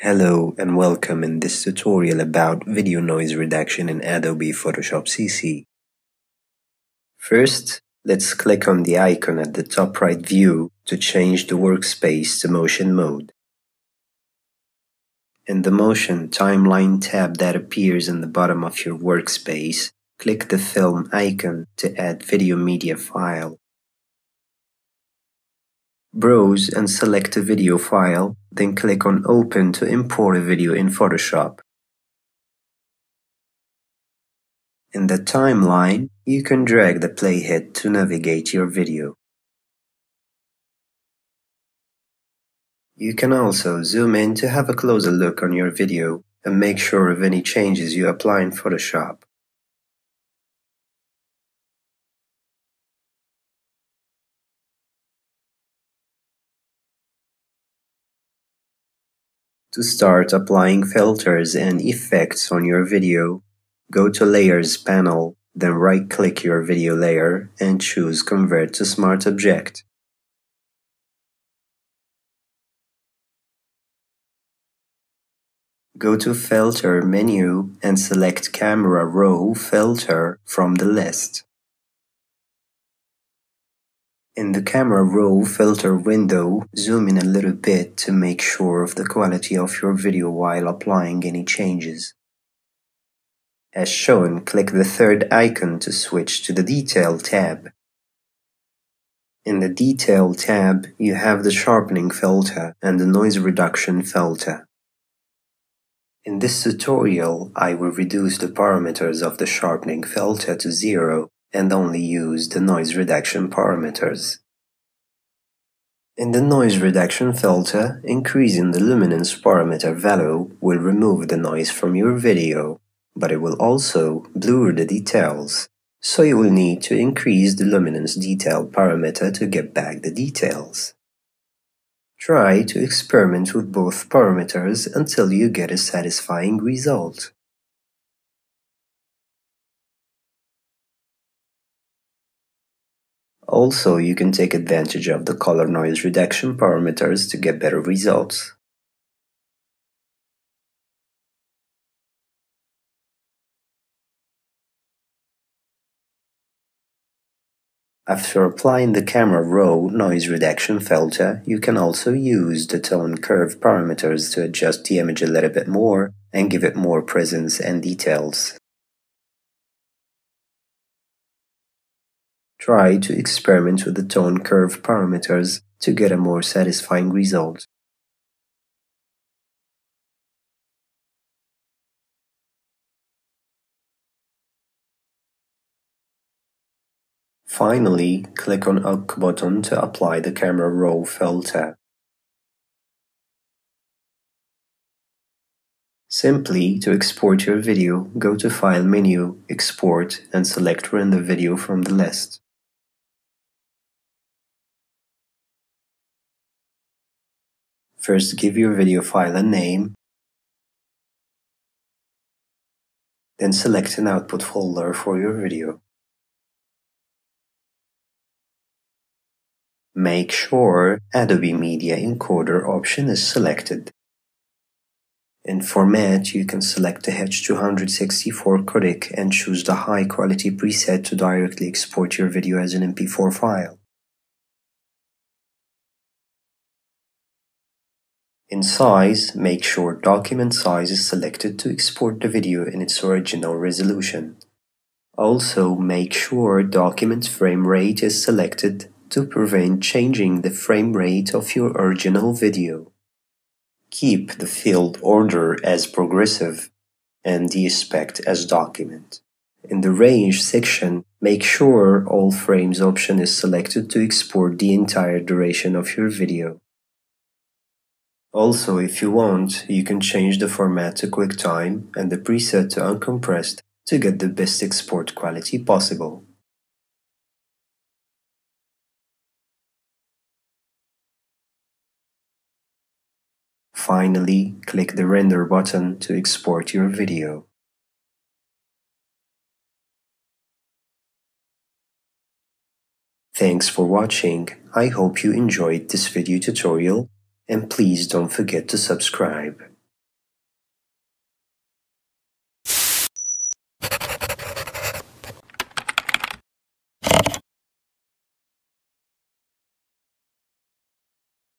Hello and welcome in this tutorial about video noise reduction in Adobe Photoshop CC. First, let's click on the icon at the top right view to change the workspace to motion mode. In the Motion Timeline tab that appears in the bottom of your workspace, click the film icon to add video media file. Browse and select a video file, then click on Open to import a video in Photoshop. In the timeline, you can drag the playhead to navigate your video. You can also zoom in to have a closer look on your video and make sure of any changes you apply in Photoshop. To start applying filters and effects on your video, go to Layers panel, then right-click your video layer and choose Convert to Smart Object. Go to Filter menu and select Camera Raw Filter from the list. In the Camera Raw Filter window, zoom in a little bit to make sure of the quality of your video while applying any changes. As shown, click the third icon to switch to the Detail tab. In the Detail tab, you have the Sharpening filter and the Noise Reduction filter. In this tutorial, I will reduce the parameters of the Sharpening filter to 0 and only use the Noise Reduction parameters. In the Noise Reduction filter, increasing the luminance parameter value will remove the noise from your video, but it will also blur the details, so you will need to increase the luminance detail parameter to get back the details. Try to experiment with both parameters until you get a satisfying result. Also, you can take advantage of the color noise reduction parameters to get better results. After applying the Camera Raw noise reduction filter, you can also use the tone curve parameters to adjust the image a little bit more and give it more presence and details. Try to experiment with the tone curve parameters to get a more satisfying result. Finally, click on OK button to apply the Camera Raw filter. Simply, to export your video, go to File menu, Export, and select Render Video from the list. First, give your video file a name, then select an output folder for your video. Make sure Adobe Media Encoder option is selected. In Format, you can select the H264 codec and choose the high quality preset to directly export your video as an MP4 file. In Size, make sure Document Size is selected to export the video in its original resolution. Also, make sure Document Frame Rate is selected to prevent changing the frame rate of your original video. Keep the field order as progressive and the aspect as document. In the Range section, make sure All Frames option is selected to export the entire duration of your video. Also, if you want, you can change the format to QuickTime and the preset to Uncompressed to get the best export quality possible. Finally, click the Render button to export your video. Thanks for watching. I hope you enjoyed this video tutorial, and please don't forget to subscribe.